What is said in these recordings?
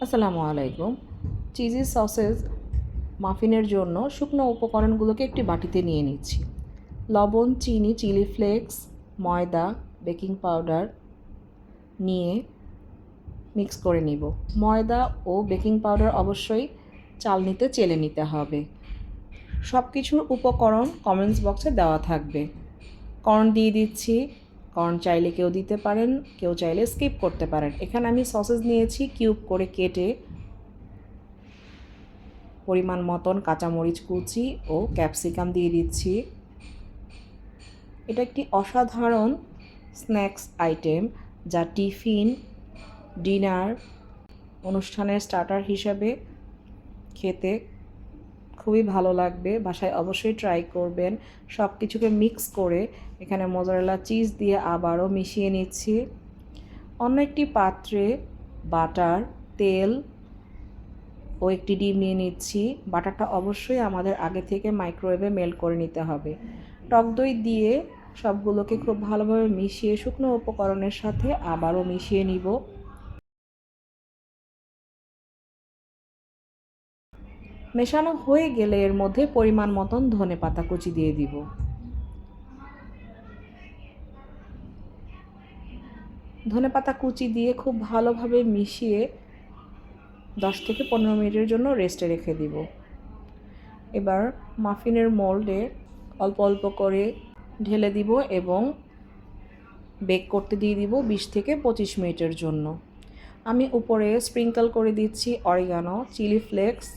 আসসালামু আলাইকুম। Cheesy sausage মাফিনের জন্য শুকনো উপকরণগুলোকে একটি বাটিতে নিয়ে নিচ্ছি। লবণ, চিনি, চিলি ফ্লেক্স, ময়দা, বেকিং পাউডার নিয়ে মিক্স করে নিব। ময়দা ও বেকিং পাউডার অবশ্যই চালনিতে চেলে নিতে হবে। সব কিছুর উপকরণ কমেন্টস বক্সে দেওয়া থাকবে। কর্ন দিয়ে দিচ্ছি। কর্ন চাইলে কেউ দিতে পারেন, কেউ চাইলে স্কিপ করতে পারেন। এখানে আমি সসেজ নিয়েছি কিউব করে কেটে। পরিমাণ মতন কাঁচামরিচ কুচি ও ক্যাপসিকাম দিয়ে দিচ্ছি। এটা একটি অসাধারণ স্ন্যাক্স আইটেম যা টিফিন, ডিনার, অনুষ্ঠানের স্টার্টার হিসাবে খেতে খুবই ভালো লাগবে। বাসায় অবশ্যই ট্রাই করবেন। সব কিছুকে মিক্স করে এখানে মোজারেলা চিজ দিয়ে আবারও মিশিয়ে নিচ্ছি। অন্য একটি পাত্রে বাটার, তেল ও একটি ডিম নিয়ে নিচ্ছি। বাটারটা অবশ্যই আমাদের আগে থেকে মাইক্রোওয়েভে মেল্ট করে নিতে হবে। টক দই দিয়ে সবগুলোকে খুব ভালোভাবে মিশিয়ে শুকনো উপকরণের সাথে আবারও মিশিয়ে নিব। মেশানো হয়ে গেলে এর মধ্যে পরিমাণ মতন ধনেপাতা কুচি দিয়ে দিব। ধনেপাতা কুচি দিয়ে খুব ভালোভাবে মিশিয়ে 10 থেকে 15 মিনিটের জন্য রেস্টে রেখে দিব। এবার মাফিনের মোল্ডে অল্প অল্প করে ঢেলে দিব এবং বেক করতে দিয়ে দিব 20 থেকে 25 মিনিটের জন্য। আমি উপরে স্প্রিঙ্কল করে দিচ্ছি অরিগানো, চিলি ফ্লেক্স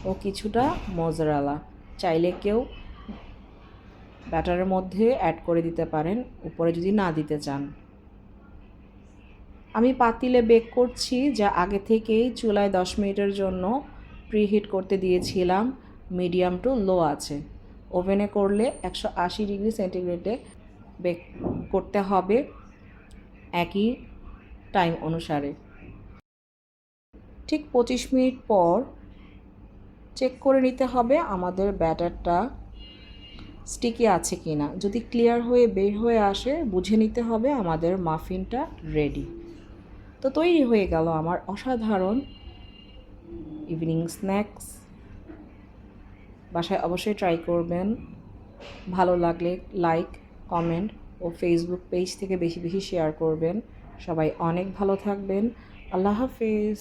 ও কিছুটা মোজারেলা। চাইলে কেউ ব্যাটারের মধ্যে অ্যাড করে দিতে পারেন উপরে যদি না দিতে চান। আমি পাতিলে বেক করছি, যা আগে থেকেই চুলায় 10 মিনিটের জন্য প্রিহিট করতে দিয়েছিলাম। মিডিয়াম টু লো আছে। ওভেনে করলে 180 ডিগ্রি সেন্টিগ্রেডে বেক করতে হবে একই টাইম অনুসারে। ঠিক 25 মিনিট পর চেক করে নিতে হবে আমাদের ব্যাটারটা স্টিকি আছে কি না। যদি ক্লিয়ার হয়ে বের হয়ে আসে বুঝে নিতে হবে আমাদের মাফিনটা রেডি। তো তৈরি হয়ে গেল আমার অসাধারণ ইভিনিং স্ন্যাক্স। বাসায় অবশ্যই ট্রাই করবেন। ভালো লাগলে লাইক, কমেন্ট ও ফেসবুক পেজ থেকে বেশি বেশি শেয়ার করবেন। সবাই অনেক ভালো থাকবেন। আল্লাহ হাফেজ।